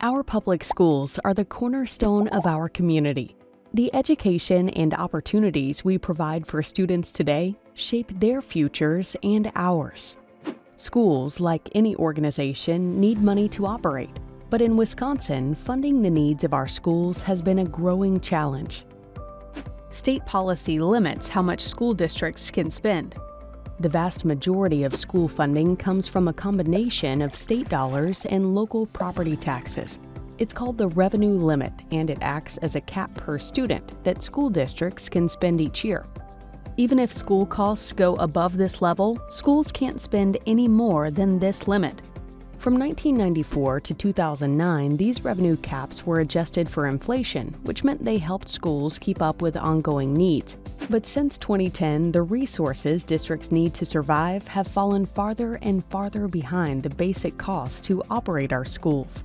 Our public schools are the cornerstone of our community. The education and opportunities we provide for students today shape their futures and ours. Schools, like any organization, need money to operate. But in Wisconsin, funding the needs of our schools has been a growing challenge. State policy limits how much school districts can spend. The vast majority of school funding comes from a combination of state dollars and local property taxes. It's called the revenue limit, and it acts as a cap per student that school districts can spend each year. Even if school costs go above this level, schools can't spend any more than this limit. From 1994 to 2009, these revenue caps were adjusted for inflation, which meant they helped schools keep up with ongoing needs. But since 2010, the resources districts need to survive have fallen farther and farther behind the basic costs to operate our schools.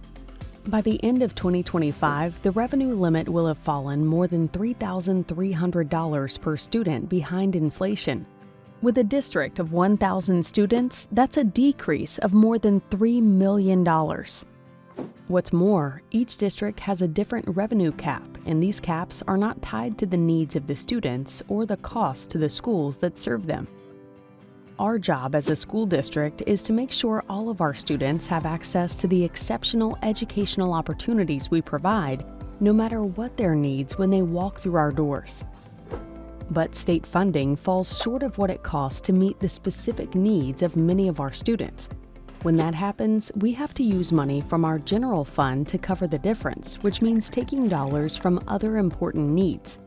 By the end of 2025, the revenue limit will have fallen more than $3,300 per student behind inflation. With a district of 1,000 students, that's a decrease of more than $3 million. What's more, each district has a different revenue cap, and these caps are not tied to the needs of the students or the costs to the schools that serve them. Our job as a school district is to make sure all of our students have access to the exceptional educational opportunities we provide, no matter what their needs when they walk through our doors. But state funding falls short of what it costs to meet the specific needs of many of our students. When that happens, we have to use money from our general fund to cover the difference, which means taking dollars from other important needs.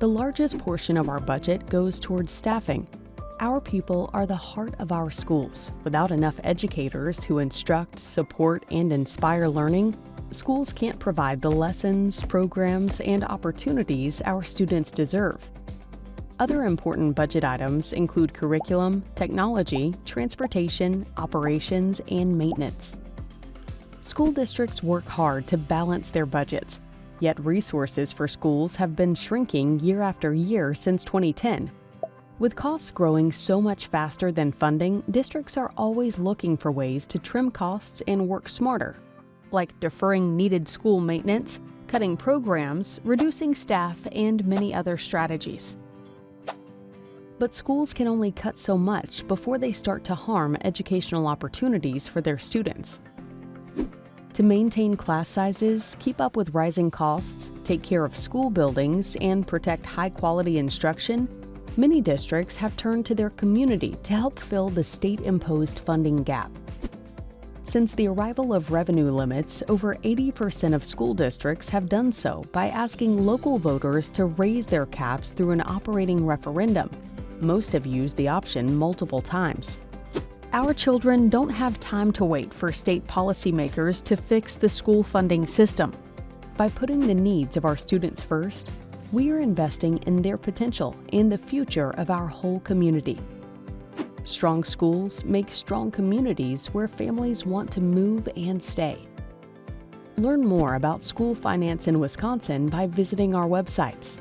The largest portion of our budget goes towards staffing. Our people are the heart of our schools. Without enough educators who instruct, support, and inspire learning, schools can't provide the lessons, programs, and opportunities our students deserve. Other important budget items include curriculum, technology, transportation, operations, and maintenance. School districts work hard to balance their budgets, yet resources for schools have been shrinking year after year since 2010. With costs growing so much faster than funding, districts are always looking for ways to trim costs and work smarter, like deferring needed school maintenance, cutting programs, reducing staff, and many other strategies. But schools can only cut so much before they start to harm educational opportunities for their students. To maintain class sizes, keep up with rising costs, take care of school buildings, and protect high-quality instruction, many districts have turned to their community to help fill the state-imposed funding gap. Since the arrival of revenue limits, over 80% of school districts have done so by asking local voters to raise their caps through an operating referendum. Most have used the option multiple times. Our children don't have time to wait for state policymakers to fix the school funding system. By putting the needs of our students first, we are investing in their potential and the future of our whole community. Strong schools make strong communities where families want to move and stay. Learn more about school finance in Wisconsin by visiting our websites.